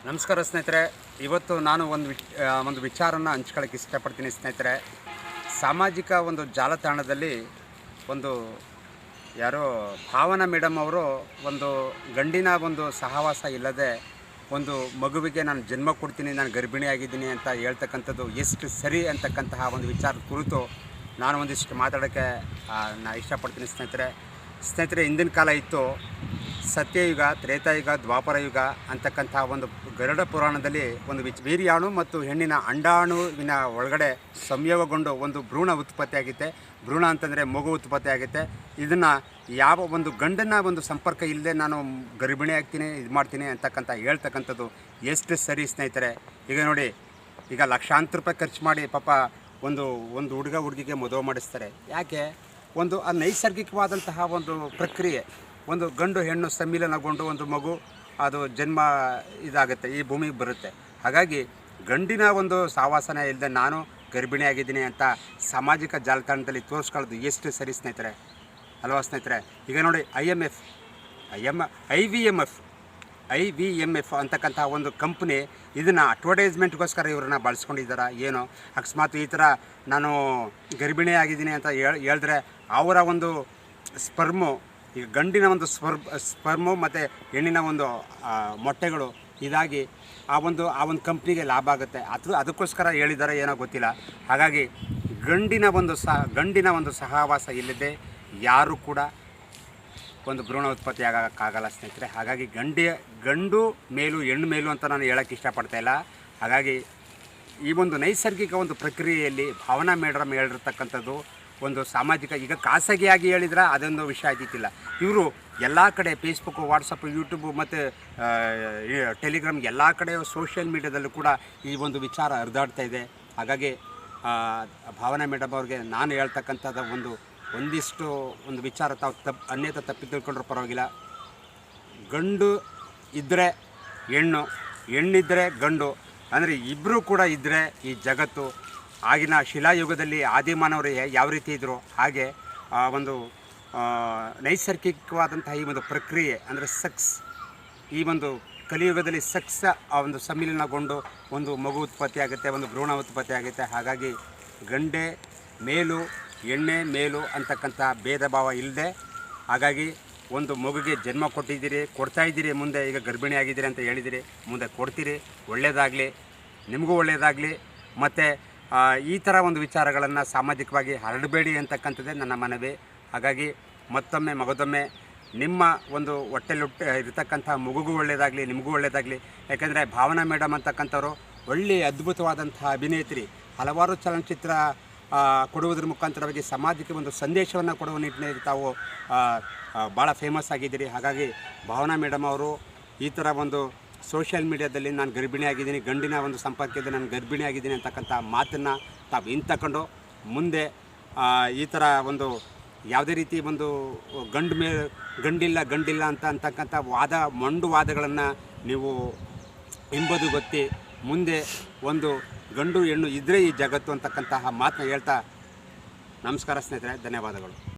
ನಮಸ್ಕಾರ ಸ್ನೇಹಿತರೆ. ಇವತ್ತು ನಾನು ಒಂದು ವಿಚಾರನ ಹಂಚ್ಕೊಳ್ಳೋಕ್ಕೆ ಇಷ್ಟಪಡ್ತೀನಿ ಸ್ನೇಹಿತರೆ. ಸಾಮಾಜಿಕ ಒಂದು ಜಾಲತಾಣದಲ್ಲಿ ಒಂದು ಯಾರೋ ಭಾವನಾ ಮೇಡಮ್ ಅವರು ಒಂದು ಗಂಡಿನ ಒಂದು ಸಹವಾಸ ಇಲ್ಲದೆ ಒಂದು ಮಗುವಿಗೆ ನಾನು ಜನ್ಮ ಕೊಡ್ತೀನಿ, ನಾನು ಗರ್ಭಿಣಿಯಾಗಿದ್ದೀನಿ ಅಂತ ಹೇಳ್ತಕ್ಕಂಥದ್ದು ಎಷ್ಟು ಸರಿ ಅಂತಕ್ಕಂತಹ ಒಂದು ವಿಚಾರದ ಕುರಿತು ನಾನು ಒಂದಿಷ್ಟು ಮಾತಾಡೋಕ್ಕೆ ನಾನು ಇಷ್ಟಪಡ್ತೀನಿ ಸ್ನೇಹಿತರೆ. ಹಿಂದಿನ ಕಾಲ ಇತ್ತು, ಸತ್ಯಯುಗ, ತ್ರೇತಾಯುಗ, ದ್ವಾಪರ ಯುಗ ಅಂತಕ್ಕಂಥ ಒಂದು ಗರುಡ ಪುರಾಣದಲ್ಲಿ ಒಂದು ವೀರ್ಯಾಣು ಮತ್ತು ಹೆಣ್ಣಿನ ಅಂಡಾಣುವಿನ ಒಳಗಡೆ ಸಂಯೋಗಗೊಂಡು ಒಂದು ಭ್ರೂಣ ಉತ್ಪತ್ತಿ ಆಗುತ್ತೆ. ಭ್ರೂಣ ಅಂತಂದರೆ ಮಗು ಉತ್ಪತ್ತಿ ಆಗುತ್ತೆ. ಇದನ್ನು ಯಾವ ಒಂದು ಗಂಡನ ಒಂದು ಸಂಪರ್ಕ ಇಲ್ಲದೆ ನಾನು ಗರ್ಭಿಣಿ ಆಗ್ತೀನಿ, ಇದು ಮಾಡ್ತೀನಿ ಅಂತಕ್ಕಂಥ ಹೇಳ್ತಕ್ಕಂಥದ್ದು ಎಷ್ಟು ಸರಿ ಸ್ನೇಹಿತರೆ. ಈಗ ನೋಡಿ, ಈಗ ಲಕ್ಷಾಂತರ ರೂಪಾಯಿ ಖರ್ಚು ಮಾಡಿ ಪಾಪ ಒಂದು ಹುಡುಗ ಹುಡುಗಿಗೆ ಮದುವೆ ಮಾಡಿಸ್ತಾರೆ. ಯಾಕೆ? ಒಂದು ನೈಸರ್ಗಿಕವಾದಂತಹ ಒಂದು ಪ್ರಕ್ರಿಯೆ, ಒಂದು ಗಂಡು ಹೆಣ್ಣು ಸಮ್ಮಿಲನಗೊಂಡು ಒಂದು ಮಗು ಅದು ಜನ್ಮ ಇದಾಗುತ್ತೆ, ಈ ಭೂಮಿಗೆ ಬರುತ್ತೆ. ಹಾಗಾಗಿ ಗಂಡಿನ ಒಂದು ಸಹವಾಸನ ಇಲ್ಲದೆ ನಾನು ಗರ್ಭಿಣಿಯಾಗಿದ್ದೀನಿ ಅಂತ ಸಾಮಾಜಿಕ ಜಾಲತಾಣದಲ್ಲಿ ತೋರಿಸ್ಕೊಳ್ಳೋದು ಎಷ್ಟು ಸರಿ ಸ್ನೇಹಿತರೆ, ಅಲ್ವಾ ಸ್ನೇಹಿತರೆ? ಈಗ ನೋಡಿ, ಐ ವಿ ಎಮ್ ಎಫ್ ಅಂತಕ್ಕಂಥ ಒಂದು ಕಂಪ್ನಿ ಇದನ್ನು ಅಡ್ವರ್ಟೈಸ್ಮೆಂಟ್ಗೋಸ್ಕರ ಇವ್ರನ್ನ ಬಳಸ್ಕೊಂಡಿದ್ದಾರೆ. ಏನೋ ಅಕಸ್ಮಾತ್ ಈ ಥರ ನಾನು ಗರ್ಭಿಣಿ ಆಗಿದ್ದೀನಿ ಅಂತ ಹೇಳಿದ್ರೆ ಅವರ ಒಂದು ಸ್ಪರ್ಮು, ಈಗ ಗಂಡಿನ ಒಂದು ಸ್ಪರ್ಮು ಮತ್ತು ಹೆಣ್ಣಿನ ಒಂದು ಮೊಟ್ಟೆಗಳು ಇದಾಗಿ ಆ ಒಂದು ಕಂಪ್ನಿಗೆ ಲಾಭ ಆಗುತ್ತೆ. ಅದಕ್ಕೋಸ್ಕರ ಹೇಳಿದ್ದಾರೆ ಏನೋ ಗೊತ್ತಿಲ್ಲ. ಹಾಗಾಗಿ ಗಂಡಿನ ಒಂದು ಸಹವಾಸ ಇಲ್ಲದೆ ಯಾರೂ ಕೂಡ ಒಂದು ಭ್ರೂಣ ಉತ್ಪತ್ತಿ ಆಗೋಕ್ಕಾಗಲ್ಲ ಸ್ನೇಹಿತರೆ. ಹಾಗಾಗಿ ಗಂಡು ಮೇಲು ಹೆಣ್ಣು ಮೇಲು ಅಂತ ನಾನು ಹೇಳೋಕ್ಕೆ ಇಷ್ಟಪಡ್ತಾಯಿಲ್ಲ. ಹಾಗಾಗಿ ಈ ಒಂದು ನೈಸರ್ಗಿಕ ಒಂದು ಪ್ರಕ್ರಿಯೆಯಲ್ಲಿ ಭಾವನಾ ಮೇಡಮ್ ಹೇಳಿರ್ತಕ್ಕಂಥದ್ದು ಒಂದು ಸಾಮಾಜಿಕ, ಈಗ ಖಾಸಗಿಯಾಗಿ ಹೇಳಿದ್ರೆ ಅದೊಂದು ವಿಷಯ ಆಯ್ತಿಲ್ಲ. ಇವರು ಎಲ್ಲ ಕಡೆ ಫೇಸ್ಬುಕ್ಕು, ವಾಟ್ಸಪ್ಪು, ಯೂಟ್ಯೂಬು ಮತ್ತು ಟೆಲಿಗ್ರಾಮ್ ಎಲ್ಲ ಕಡೆ ಸೋಷಿಯಲ್ ಮೀಡ್ಯಾದಲ್ಲೂ ಕೂಡ ಈ ಒಂದು ವಿಚಾರ ಹರಿದಾಡ್ತಾ ಇದೆ. ಹಾಗಾಗಿ ಭಾವನಾ ಮೇಡಮ್ ಅವ್ರಿಗೆ ನಾನು ಹೇಳ್ತಕ್ಕಂಥದ್ದು ಒಂದಿಷ್ಟು ವಿಚಾರ ತಾವು ಅನ್ಯಥ ತಪ್ಪಿ ತಿಳ್ಕೊಂಡ್ರೂ ಪರವಾಗಿಲ್ಲ. ಗಂಡು ಇದ್ದರೆ ಹೆಣ್ಣು, ಹೆಣ್ಣಿದ್ದರೆ ಗಂಡು, ಅಂದರೆ ಇಬ್ಬರೂ ಕೂಡ ಇದ್ದರೆ ಈ ಜಗತ್ತು. ಆಗಿನ ಶಿಲಾಯುಗದಲ್ಲಿ ಆದಿಮಾನವರು ಯಾವ ರೀತಿ ಇದ್ದರು ಹಾಗೆ ಒಂದು ನೈಸರ್ಗಿಕವಾದಂತಹ ಈ ಒಂದು ಪ್ರಕ್ರಿಯೆ ಅಂದರೆ ಸೆಕ್ಸ್, ಈ ಒಂದು ಕಲಿಯುಗದಲ್ಲಿ ಸೆಕ್ಸ್ ಒಂದು ಸಮ್ಮಿಲನಗೊಂಡು ಒಂದು ಮಗು ಉತ್ಪತ್ತಿ ಆಗುತ್ತೆ, ಒಂದು ಭ್ರೂಣ ಉತ್ಪತ್ತಿ ಆಗುತ್ತೆ. ಹಾಗಾಗಿ ಗಂಡೆ ಮೇಲು ಎಣ್ಣೆ ಮೇಲು ಅಂತಕ್ಕಂಥ ಭೇದ ಭಾವ ಇಲ್ಲದೆ, ಹಾಗಾಗಿ ಒಂದು ಮಗುಗೆ ಜನ್ಮ ಕೊಡ್ತಾಯಿದ್ದೀರಿ, ಮುಂದೆ ಈಗ ಗರ್ಭಿಣಿ ಆಗಿದ್ದೀರಿ ಅಂತ ಹೇಳಿದಿರಿ, ಮುಂದೆ ಕೊಡ್ತೀರಿ, ಒಳ್ಳೆಯದಾಗಲಿ, ನಿಮಗೂ ಒಳ್ಳೆಯದಾಗಲಿ. ಮತ್ತು ಈ ಥರ ಒಂದು ವಿಚಾರಗಳನ್ನು ಸಾಮಾಜಿಕವಾಗಿ ಹರಡಬೇಡಿ ಅಂತಕ್ಕಂಥದ್ದೇ ನನ್ನ ಮನವಿ. ಹಾಗಾಗಿ ಮಗದೊಮ್ಮೆ ನಿಮ್ಮ ಒಂದು ಇರತಕ್ಕಂಥ ಮಗುಗೂ ಒಳ್ಳೆಯದಾಗಲಿ, ನಿಮಗೂ ಒಳ್ಳೆಯದಾಗಲಿ. ಯಾಕೆಂದರೆ ಭಾವನಾ ಮೇಡಮ್ ಅಂತಕ್ಕಂಥವ್ರು ಒಳ್ಳೆಯ ಅದ್ಭುತವಾದಂಥ ಅಭಿನೇತ್ರಿ. ಹಲವಾರು ಚಲನಚಿತ್ರ ಕೊಡುವುದರ ಮುಖಾಂತರವಾಗಿ ಸಮಾಜಕ್ಕೆ ಒಂದು ಸಂದೇಶವನ್ನು ಕೊಡುವ ನಿಟ್ಟಿನಲ್ಲಿ ತಾವು ಭಾಳ ಫೇಮಸ್ ಆಗಿದ್ದೀರಿ. ಹಾಗಾಗಿ ಭಾವನಾ ಮೇಡಮ್ ಅವರು ಈ ಥರ ಒಂದು ಸೋಷಿಯಲ್ ಮೀಡ್ಯಾದಲ್ಲಿ ನಾನು ಗರ್ಭಿಣಿ ಆಗಿದ್ದೀನಿ, ಗಂಡಿನ ಒಂದು ಸಂಪರ್ಕದಲ್ಲಿ ನಾನು ಗರ್ಭಿಣಿ ಆಗಿದ್ದೀನಿ ಅಂತಕ್ಕಂಥ ಮಾತನ್ನು ತಾವು ಹಿಂತಕೊಂಡು ಮುಂದೆ ಈ ಥರ ಒಂದು ಯಾವುದೇ ರೀತಿ ಒಂದು ಗಂಡಿಲ್ಲ ಅಂತಕ್ಕಂಥ ವಾದಗಳನ್ನು ನೀವು ಎಂಬುದು ಗೊತ್ತಿ ಮುಂದೆ ಒಂದು ಗಂಡು ಹೆಣ್ಣು ಇದ್ದರೆ ಈ ಜಗತ್ತು ಅಂತಕ್ಕಂತಹ ಮಾತನ್ನ ಹೇಳ್ತಾ ನಮಸ್ಕಾರ ಸ್ನೇಹಿತರೆ, ಧನ್ಯವಾದಗಳು.